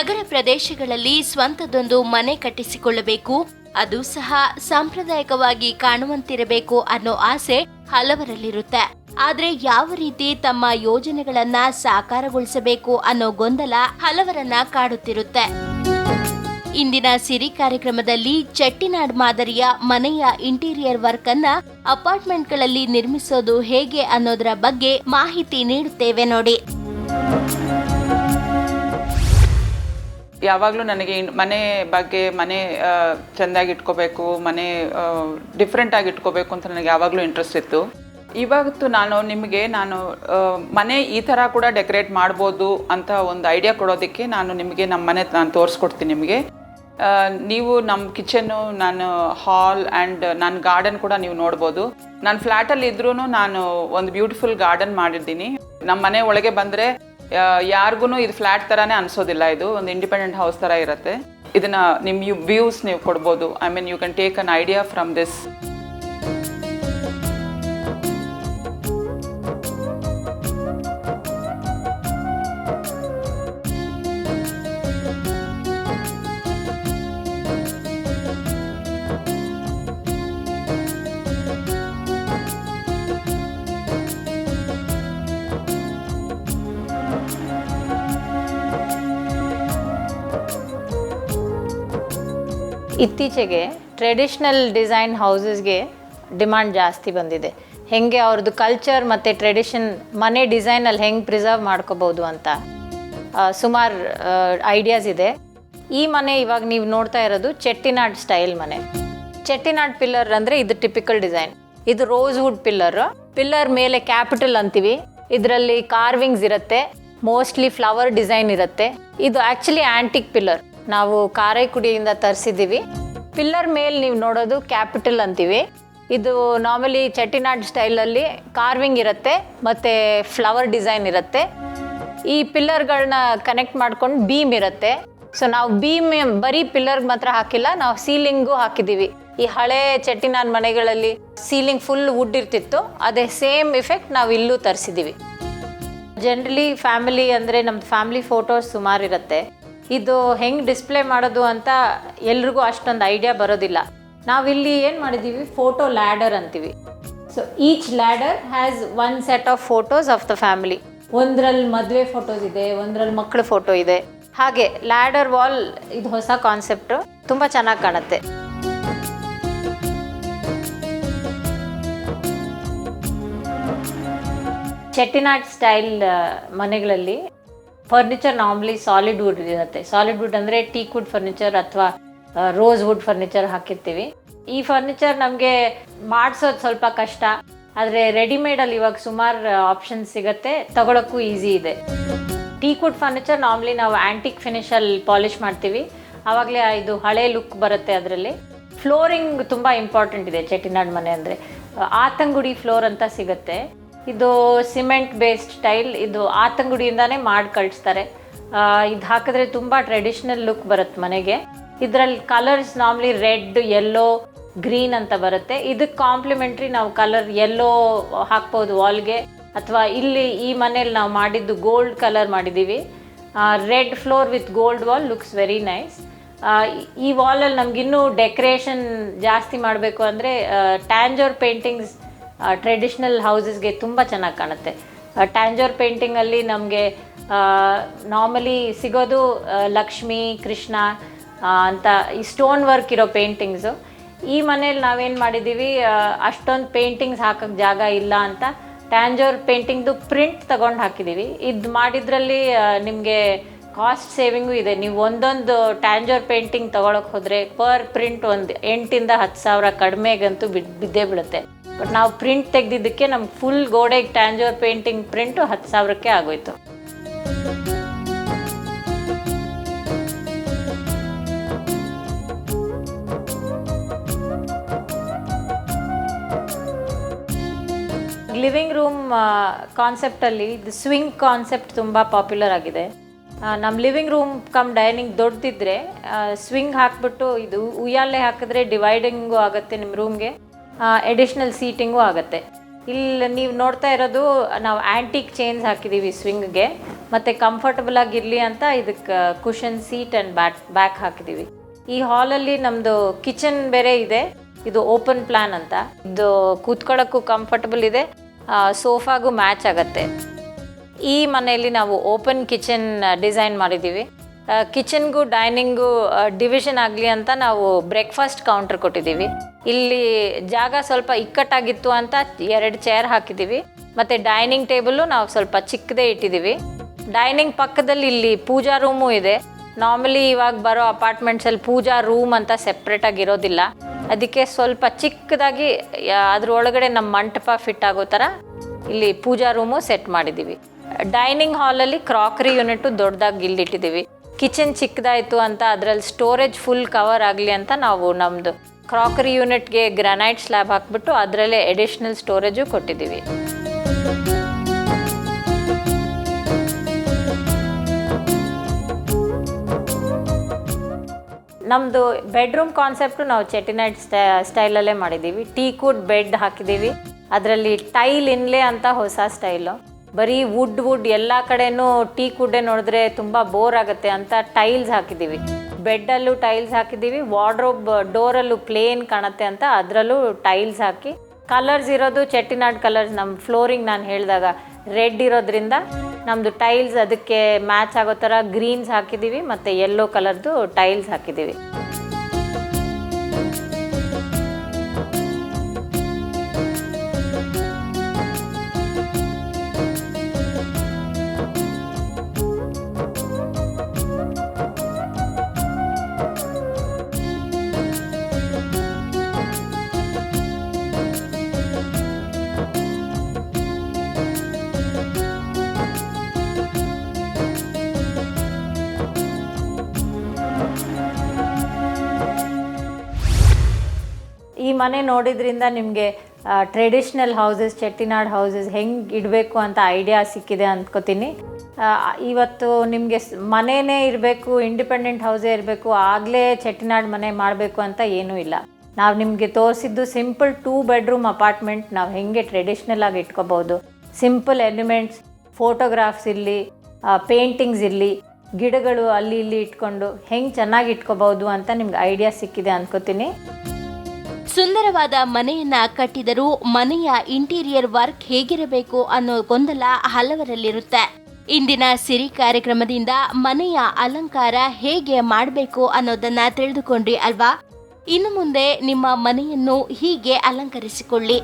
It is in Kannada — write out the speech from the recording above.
ನಗರ ಪ್ರದೇಶಗಳಲ್ಲಿ ಸ್ವಂತದೊಂದು ಮನೆ ಕಟ್ಟಿಸಿಕೊಳ್ಳಬೇಕು, ಅದು ಸಹ ಸಾಂಪ್ರದಾಯಿಕವಾಗಿ ಕಾಣುವಂತಿರಬೇಕು ಅನ್ನೋ ಆಸೆ ಹಲವರಲ್ಲಿರುತ್ತೆ. ಆದ್ರೆ ಯಾವ ರೀತಿ ತಮ್ಮ ಯೋಜನೆಗಳನ್ನ ಸಾಕಾರಗೊಳಿಸಬೇಕು ಅನ್ನೋ ಗೊಂದಲ ಹಲವರನ್ನ ಕಾಡುತ್ತಿರುತ್ತೆ. ಇಂದಿನ ಸಿರಿ ಕಾರ್ಯಕ್ರಮದಲ್ಲಿ ಚೆಟ್ಟಿನಾಡ್ ಮಾದರಿಯ ಮನೆಯ ಇಂಟೀರಿಯರ್ ವರ್ಕ್ ಅನ್ನ ಅಪಾರ್ಟ್ಮೆಂಟ್ಗಳಲ್ಲಿ ನಿರ್ಮಿಸೋದು ಹೇಗೆ ಅನ್ನೋದರ ಬಗ್ಗೆ ಮಾಹಿತಿ ನೀಡುತ್ತೇವೆ ನೋಡಿ. ಯಾವಾಗಲೂ ನನಗೆ ಮನೆ ಬಗ್ಗೆ ಚೆಂದಾಗಿ ಇಟ್ಕೋಬೇಕು, ಮನೆ ಡಿಫ್ರೆಂಟಾಗಿ ಇಟ್ಕೋಬೇಕು ಅಂತ ನನಗೆ ಯಾವಾಗಲೂ ಇಂಟ್ರೆಸ್ಟ್ ಇತ್ತು. ಇವತ್ತು ನಾನು ಮನೆ ಈ ಥರ ಕೂಡ ಡೆಕೋರೇಟ್ ಮಾಡ್ಬೋದು ಅಂತ ಒಂದು ಐಡಿಯಾ ಕೊಡೋದಕ್ಕೆ ನಿಮಗೆ ನಮ್ಮ ಮನೆ ತೋರಿಸ್ಕೊಡ್ತೀನಿ. ನಿಮಗೆ ನೀವು ನಮ್ಮ ಕಿಚನ್ನು, ನಾನು ಹಾಲ್ ಆ್ಯಂಡ್ ನನ್ನ ಗಾರ್ಡನ್ ಕೂಡ ನೀವು ನೋಡ್ಬೋದು. ನಾನು ಫ್ಲ್ಯಾಟಲ್ಲಿ ಇದ್ರೂ ನಾನು ಒಂದು ಬ್ಯೂಟಿಫುಲ್ ಗಾರ್ಡನ್ ಮಾಡಿದ್ದೀನಿ. ನಮ್ಮ ಮನೆ ಒಳಗೆ ಬಂದರೆ ಯಾರಿಗೂ ಇದು ಫ್ಲ್ಯಾಟ್ ಥರನೇ ಅನಿಸೋದಿಲ್ಲ. ಇದು ಒಂದು ಇಂಡಿಪೆಂಡೆಂಟ್ ಹೌಸ್ ಥರ ಇರುತ್ತೆ. ಇದನ್ನು ನಿಮ್ಮ ವ್ಯೂಸ್ ನೀವು ಕೊಡ್ಬೋದು. You can take an idea from this. ಇತ್ತೀಚೆಗೆ ಟ್ರೆಡಿಷ್ನಲ್ ಡಿಸೈನ್ ಹೌಸಸ್ಗೆ ಡಿಮ್ಯಾಂಡ್ ಜಾಸ್ತಿ ಬಂದಿದೆ. ಹೆಂಗೆ ಅವ್ರದ್ದು ಕಲ್ಚರ್ ಮತ್ತು ಟ್ರೆಡಿಷನ್ ಮನೆ ಡಿಸೈನಲ್ಲಿ ಹೆಂಗೆ ಪ್ರಿಸರ್ವ್ ಮಾಡ್ಕೋಬೋದು ಅಂತ ಸುಮಾರು ಐಡಿಯಾಸ್ ಇದೆ. ಈ ಮನೆ ಇವಾಗ ನೀವು ನೋಡ್ತಾ ಇರೋದು ಚೆಟ್ಟಿನಾಡ್ ಸ್ಟೈಲ್ ಮನೆ. ಚೆಟ್ಟಿನಾಡ್ ಪಿಲ್ಲರ್ ಅಂದರೆ ಇದು ಟಿಪಿಕಲ್ ಡಿಸೈನ್. ಇದು ರೋಸ್ ವುಡ್ ಪಿಲ್ಲರ್ ಮೇಲೆ ಕ್ಯಾಪಿಟಲ್ ಅಂತೀವಿ. ಇದರಲ್ಲಿ ಕಾರ್ವಿಂಗ್ಸ್ ಇರುತ್ತೆ, ಮೋಸ್ಟ್ಲಿ ಫ್ಲವರ್ ಡಿಸೈನ್ ಇರುತ್ತೆ. ಇದು ಆ್ಯಕ್ಚುಲಿ ಆ್ಯಂಟಿಕ್ ಪಿಲ್ಲರ್, ನಾವು ಕಾರೈಕುಡಿಯಿಂದ ತರಿಸಿದ್ದೀವಿ. ಪಿಲ್ಲರ್ ಮೇಲೆ ನೀವು ನೋಡೋದು ಕ್ಯಾಪಿಟಲ್ ಅಂತೀವಿ. ಇದು ನಾರ್ಮಲಿ ಚೆಟ್ಟಿನಾಡ್ ಸ್ಟೈಲಲ್ಲಿ ಕಾರ್ವಿಂಗ್ ಇರುತ್ತೆ ಮತ್ತು ಫ್ಲವರ್ ಡಿಸೈನ್ ಇರುತ್ತೆ. ಈ ಪಿಲ್ಲರ್ಗಳನ್ನ ಕನೆಕ್ಟ್ ಮಾಡ್ಕೊಂಡು ಬೀಮ್ ಇರುತ್ತೆ. ಸೊ ನಾವು ಬೀಮ್ ಬರೀ ಪಿಲ್ಲರ್ಗೆ ಮಾತ್ರ ಹಾಕಿಲ್ಲ, ನಾವು ಸೀಲಿಂಗು ಹಾಕಿದ್ದೀವಿ. ಈ ಹಳೆ ಚೆಟ್ಟಿನಾಡ್ ಮನೆಗಳಲ್ಲಿ ಸೀಲಿಂಗ್ ಫುಲ್ ವುಡ್ ಇರ್ತಿತ್ತು, ಅದೇ ಸೇಮ್ ಇಫೆಕ್ಟ್ ನಾವು ಇಲ್ಲೂ ತರಿಸಿದ್ದೀವಿ. ಜನರಲಿ ಫ್ಯಾಮಿಲಿ ಅಂದರೆ ನಮ್ಮದು ಫ್ಯಾಮಿಲಿ ಫೋಟೋಸ್ ಸುಮಾರು ಇರುತ್ತೆ. ಇದು ಹೆಂಗೆ ಡಿಸ್ಪ್ಲೇ ಮಾಡೋದು ಅಂತ ಎಲ್ರಿಗೂ ಅಷ್ಟೊಂದು ಐಡಿಯಾ ಬರೋದಿಲ್ಲ. ನಾವಿಲ್ಲಿ ಏನು ಮಾಡಿದ್ದೀವಿ, ಫೋಟೋ ಲ್ಯಾಡರ್ ಅಂತೀವಿ. So each ladder has one set of photos of the family. ಒಂದರಲ್ಲಿ ಮದುವೆ ಫೋಟೋಸ್ ಇದೆ, ಒಂದರಲ್ಲಿ ಮಕ್ಕಳ ಫೋಟೋ ಇದೆ. ಹಾಗೆ ಲ್ಯಾಡರ್ ವಾಲ್ ಇದು ಹೊಸ ಕಾನ್ಸೆಪ್ಟು, ತುಂಬ ಚೆನ್ನಾಗಿ ಕಾಣುತ್ತೆ. ಚೆಟ್ಟಿನಾಡ್ ಸ್ಟೈಲ್ ಮನೆಗಳಲ್ಲಿ ಫರ್ನಿಚರ್ ನಾರ್ಮಲಿ ಸಾಲಿಡ್ ವುಡ್ ಇರುತ್ತೆ. ಸಾಲಿಡ್ ವುಡ್ ಅಂದರೆ ಟೀಕ್ ವುಡ್ ಫರ್ನಿಚರ್ ಅಥವಾ ರೋಸ್ ವುಡ್ ಫರ್ನಿಚರ್ ಹಾಕಿರ್ತೀವಿ. ಈ ಫರ್ನಿಚರ್ ನಮಗೆ ಮಾಡಿಸೋದು ಸ್ವಲ್ಪ ಕಷ್ಟ, ಆದರೆ ರೆಡಿಮೇಡಲ್ಲಿ ಇವಾಗ ಸುಮಾರು ಆಪ್ಷನ್ಸ್ ಸಿಗುತ್ತೆ, ತಗೊಳ್ಳೋಕ್ಕೂ ಈಸಿ ಇದೆ. ಟೀಕ್ ವುಡ್ ಫರ್ನಿಚರ್ ನಾರ್ಮಲಿ ನಾವು ಆ್ಯಂಟಿಕ್ ಫಿನಿಷಲ್ಲಿ ಪಾಲಿಷ್ ಮಾಡ್ತೀವಿ, ಆವಾಗಲೇ ಇದು ಹಳೆ ಲುಕ್ ಬರುತ್ತೆ. ಅದರಲ್ಲಿ ಫ್ಲೋರಿಂಗ್ ತುಂಬ ಇಂಪಾರ್ಟೆಂಟ್ ಇದೆ ಚೆಟ್ಟಿನಾಡ್ ಮನೆ ಅಂದರೆ. ಆತಂಗುಡಿ ಫ್ಲೋರ್ ಅಂತ ಸಿಗುತ್ತೆ. ಇದು ಸಿಮೆಂಟ್ ಬೇಸ್ಡ್ ಸ್ಟೈಲ್. ಇದು ಆತಂಗುಡಿಯಿಂದಾನೇ ಮಾಡಿ ಕಳಿಸ್ತಾರೆ. ಇದು ಹಾಕಿದ್ರೆ ತುಂಬ ಟ್ರೆಡಿಷ್ನಲ್ ಲುಕ್ ಬರುತ್ತೆ ಮನೆಗೆ. ಇದರಲ್ಲಿ colours normally red, yellow, green ಅಂತ ಬರುತ್ತೆ. ಇದಕ್ಕೆ ಕಾಂಪ್ಲಿಮೆಂಟ್ರಿ ನಾವು ಕಲರ್ ಯೆಲ್ಲೋ ಹಾಕ್ಬೋದು ವಾಲ್ಗೆ, ಅಥವಾ ಇಲ್ಲಿ ಈ ಮನೇಲಿ ನಾವು ಮಾಡಿದ್ದು ಗೋಲ್ಡ್ ಕಲರ್ ಮಾಡಿದ್ದೀವಿ. Red floor with gold wall looks very nice. ಈ ವಾಲಲ್ಲಿ ನಮಗಿನ್ನೂ ಡೆಕೋರೇಷನ್ ಜಾಸ್ತಿ ಮಾಡಬೇಕು ಅಂದರೆ ಟ್ಯಾಂಜೋರ್ ಪೇಂಟಿಂಗ್ಸ್ ಟ್ರೆಡಿಷ್ನಲ್ ಹೌಸಸ್ಗೆ ತುಂಬ ಚೆನ್ನಾಗಿ ಕಾಣುತ್ತೆ. ಟ್ಯಾಂಜೋರ್ ಪೇಂಟಿಂಗಲ್ಲಿ ನಮಗೆ ನಾರ್ಮಲಿ ಸಿಗೋದು ಲಕ್ಷ್ಮಿ, ಕೃಷ್ಣ ಅಂತ ಈ ಸ್ಟೋನ್ ವರ್ಕ್ ಇರೋ ಪೇಂಟಿಂಗ್ಸು. ಈ ಮನೇಲಿ ನಾವೇನು ಮಾಡಿದ್ದೀವಿ, ಅಷ್ಟೊಂದು ಪೇಂಟಿಂಗ್ಸ್ ಹಾಕೋಕ್ಕೆ ಜಾಗ ಇಲ್ಲ ಅಂತ ಟ್ಯಾಂಜೋರ್ ಪೇಂಟಿಂಗ್ದು ಪ್ರಿಂಟ್ ತಗೊಂಡು ಹಾಕಿದ್ದೀವಿ. ಇದು ಮಾಡಿದ್ರಲ್ಲಿ ನಿಮಗೆ ಕಾಸ್ಟ್ ಸೇವಿಂಗು ಇದೆ. ನೀವು ಒಂದೊಂದು ಟ್ಯಾಂಜೋರ್ ಪೇಂಟಿಂಗ್ ತೊಗೊಳಕ್ಕೆ ಹೋದರೆ ಪರ್ ಪ್ರಿಂಟ್ ಒಂದು 8,000-10,000 ಕಡಿಮೆಗಂತೂ ಬಿದ್ದೇ ಬೀಳುತ್ತೆ. ಬಟ್ ನಾವು ಪ್ರಿಂಟ್ ತೆಗೆದಿದ್ದಕ್ಕೆ ನಮ್ಗೆ ಫುಲ್ ಗೋಡೆಗೆ ಟ್ಯಾಂಜೋರ್ ಪೇಂಟಿಂಗ್ ಪ್ರಿಂಟು 10,000ಕ್ಕೆ ಆಗೋಯ್ತು. ಲಿವಿಂಗ್ ರೂಮ್ ಕಾನ್ಸೆಪ್ಟಲ್ಲಿ ಇದು ಸ್ವಿಂಗ್ ಕಾನ್ಸೆಪ್ಟ್ ತುಂಬ ಪಾಪ್ಯುಲರ್ ಆಗಿದೆ. ನಮ್ಮ ಲಿವಿಂಗ್ ರೂಮ್ ಕಮ್ ಡೈನಿಂಗ್ ದೊಡ್ಡದಿದ್ದರೆ ಸ್ವಿಂಗ್ ಹಾಕಿಬಿಟ್ಟು ಇದು ಉಯ್ಯಾಲೆ ಹಾಕಿದ್ರೆ ಡಿವೈಡಿಂಗು ಆಗುತ್ತೆ, ನಿಮ್ಮ ರೂಮ್ಗೆ ಎಡಿಷ್ನಲ್ ಸೀಟಿಂಗು ಆಗುತ್ತೆ. ಇಲ್ಲಿ ನೀವು ನೋಡ್ತಾ ಇರೋದು ನಾವು ಆ್ಯಂಟಿಕ್ ಚೈನ್ಸ್ ಹಾಕಿದ್ದೀವಿ ಸ್ವಿಂಗ್ಗೆ. ಮತ್ತು ಕಂಫರ್ಟಬಲ್ ಆಗಿರಲಿ ಅಂತ ಇದಕ್ಕೆ ಕುಷನ್ ಸೀಟ್ ಆ್ಯಂಡ್ ಬ್ಯಾಕ್ ಹಾಕಿದ್ದೀವಿ. ಈ ಹಾಲಲ್ಲಿ ನಮ್ಮದು ಕಿಚನ್ ಬೇರೆ ಇದೆ, ಇದು ಓಪನ್ ಪ್ಲ್ಯಾನ್ ಅಂತ. ಇದು ಕೂತ್ಕೊಳ್ಳೋಕ್ಕೂ ಕಂಫರ್ಟಬಲ್ ಇದೆ, ಸೋಫಾಗೂ ಮ್ಯಾಚ್ ಆಗುತ್ತೆ. ಈ ಮನೆಯಲ್ಲಿ ನಾವು ಓಪನ್ ಕಿಚನ್ ಡಿಸೈನ್ ಮಾಡಿದ್ದೀವಿ. ಕಿಚನ್ಗೂ ಡೈನಿಂಗು ಡಿವಿಷನ್ ಆಗಲಿ ಅಂತ ನಾವು ಬ್ರೇಕ್ಫಾಸ್ಟ್ ಕೌಂಟರ್ ಕೊಟ್ಟಿದ್ದೀವಿ. ಇಲ್ಲಿ ಜಾಗ ಸ್ವಲ್ಪ ಇಕ್ಕಟ್ಟಾಗಿತ್ತು ಅಂತ 2 ಚೇರ್ ಹಾಕಿದ್ದೀವಿ. ಮತ್ತು ಡೈನಿಂಗ್ ಟೇಬಲ್ಲು ನಾವು ಸ್ವಲ್ಪ ಚಿಕ್ಕದೇ ಇಟ್ಟಿದ್ದೀವಿ. ಡೈನಿಂಗ್ ಪಕ್ಕದಲ್ಲಿ ಇಲ್ಲಿ ಪೂಜಾ ರೂಮು ಇದೆ. ನಾರ್ಮಲಿ ಇವಾಗ ಬರೋ ಅಪಾರ್ಟ್ಮೆಂಟ್ಸಲ್ಲಿ ಪೂಜಾ ರೂಮ್ ಅಂತ ಸೆಪ್ರೇಟಾಗಿ ಇರೋದಿಲ್ಲ. ಅದಕ್ಕೆ ಸ್ವಲ್ಪ ಚಿಕ್ಕದಾಗಿ ಅದ್ರ ಒಳಗಡೆ ನಮ್ಮ ಮಂಟಪ ಫಿಟ್ ಆಗೋ ಥರ ಇಲ್ಲಿ ಪೂಜಾ ರೂಮು ಸೆಟ್ ಮಾಡಿದ್ದೀವಿ. ಡೈನಿಂಗ್ ಹಾಲಲ್ಲಿ ಕ್ರಾಕರಿ ಯೂನಿಟು ದೊಡ್ಡದಾಗಿ ಇಲ್ಲಿಟ್ಟಿದ್ದೀವಿ. ಕಿಚನ್ ಚಿಕ್ಕದಾಯಿತು ಅಂತ ಅದರಲ್ಲಿ ಸ್ಟೋರೇಜ್ ಫುಲ್ ಕವರ್ ಆಗಲಿ ಅಂತ ನಾವು ನಮ್ಮದು ಕ್ರಾಕರಿ ಯೂನಿಟ್ಗೆ ಗ್ರಾನೈಟ್ ಸ್ಲ್ಯಾಬ್ ಹಾಕ್ಬಿಟ್ಟು ಅದರಲ್ಲೇ ಎಡಿಷ್ನಲ್ ಸ್ಟೋರೇಜು ಕೊಟ್ಟಿದ್ದೀವಿ. ನಮ್ಮದು ಬೆಡ್ರೂಮ್ ಕಾನ್ಸೆಪ್ಟು ನಾವು ಚೆಟ್ಟಿನಾಡ್ ಸ್ಟೈಲಲ್ಲೇ ಮಾಡಿದ್ದೀವಿ. ಟೀಕುಡ್ ಬೆಡ್ ಹಾಕಿದ್ದೀವಿ. ಅದರಲ್ಲಿ ಟೈಲ್ ಇನ್ಲೇ ಅಂತ ಹೊಸ ಸ್ಟೈಲು. ಬರೀ ವುಡ್ ಎಲ್ಲ ಕಡೆನೂ ಟೀಕುಡ್ಡೇ ನೋಡಿದ್ರೆ ತುಂಬ ಬೋರ್ ಆಗುತ್ತೆ ಅಂತ ಟೈಲ್ಸ್ ಹಾಕಿದ್ದೀವಿ. ಬೆಡ್ಡಲ್ಲೂ ಟೈಲ್ಸ್ ಹಾಕಿದ್ದೀವಿ. ವಾರ್ಡ್ರೋಬ್ ಡೋರಲ್ಲೂ ಪ್ಲೇನ್ ಕಾಣುತ್ತೆ ಅಂತ ಅದರಲ್ಲೂ ಟೈಲ್ಸ್ ಹಾಕಿ ಕಲರ್ಸ್ ಇರೋದು ಚೆಟ್ಟಿನಾಡ್ ಕಲರ್ಸ್. ನಮ್ಮ ಫ್ಲೋರಿಂಗ್ ನಾನು ಹೇಳಿದಾಗ ರೆಡ್ ಇರೋದ್ರಿಂದ ನಮ್ಮದು ಟೈಲ್ಸ್ ಅದಕ್ಕೆ ಮ್ಯಾಚ್ ಆಗೋ ಥರ ಗ್ರೀನ್ಸ್ ಹಾಕಿದ್ದೀವಿ ಮತ್ತು ಯೆಲ್ಲೋ ಕಲರ್ದು ಟೈಲ್ಸ್ ಹಾಕಿದ್ದೀವಿ. ಈ ಮನೆ ನೋಡಿದ್ರಿಂದ ನಿಮಗೆ ಟ್ರೆಡಿಷ್ನಲ್ ಹೌಸಸ್, ಚೆಟ್ಟಿನಾಡ್ ಹೌಸಸ್ ಹೆಂಗೆ ಇಡಬೇಕು ಅಂತ ಐಡಿಯಾ ಸಿಕ್ಕಿದೆ ಅಂದ್ಕೋತೀನಿ. ಇವತ್ತು ನಿಮಗೆ ಮನೆಯೇ ಇರಬೇಕು, ಇಂಡಿಪೆಂಡೆಂಟ್ ಹೌಸೇ ಇರಬೇಕು, ಆಗಲೇ ಚೆಟ್ಟಿನಾಡ್ ಮನೆ ಮಾಡಬೇಕು ಅಂತ ಏನೂ ಇಲ್ಲ. ನಾವು ನಿಮಗೆ ತೋರಿಸಿದ್ದು ಸಿಂಪಲ್ 2 ಬೆಡ್ರೂಮ್ ಅಪಾರ್ಟ್ಮೆಂಟ್ ನಾವು ಹೆಂಗೆ ಟ್ರೆಡಿಷ್ನಲ್ ಆಗಿ ಇಟ್ಕೋಬೋದು. ಸಿಂಪಲ್ ಎಲಿಮೆಂಟ್ಸ್, ಫೋಟೋಗ್ರಾಫ್ಸ್ ಇರಲಿ, ಪೇಂಟಿಂಗ್ಸ್ ಇರಲಿ, ಗಿಡಗಳು ಅಲ್ಲಿ ಇಲ್ಲಿ ಇಟ್ಕೊಂಡು ಹೆಂಗೆ ಚೆನ್ನಾಗಿ ಇಟ್ಕೋಬೋದು ಅಂತ ನಿಮ್ಗೆ ಐಡಿಯಾ ಸಿಕ್ಕಿದೆ ಅಂದ್ಕೋತೀನಿ. ಸುಂದರವಾದ ಮನೆಯನ್ನ ಕಟ್ಟಿದರೂ ಮನೆಯ ಇಂಟೀರಿಯರ್ ವರ್ಕ್ ಹೇಗಿರಬೇಕು ಅನ್ನೋ ಗೊಂದಲ ಹಲವರಲ್ಲಿರುತ್ತೆ. ಇಂದಿನ ಸಿರಿ ಕಾರ್ಯಕ್ರಮದಿಂದ ಮನೆಯ ಅಲಂಕಾರ ಹೇಗೆ ಮಾಡಬೇಕು ಅನ್ನೋದನ್ನ ತಿಳಿದುಕೊಂಡ್ರಿ ಅಲ್ವಾ? ಇನ್ನು ಮುಂದೆ ನಿಮ್ಮ ಮನೆಯನ್ನು ಹೀಗೆ ಅಲಂಕರಿಸಿಕೊಳ್ಳಿ.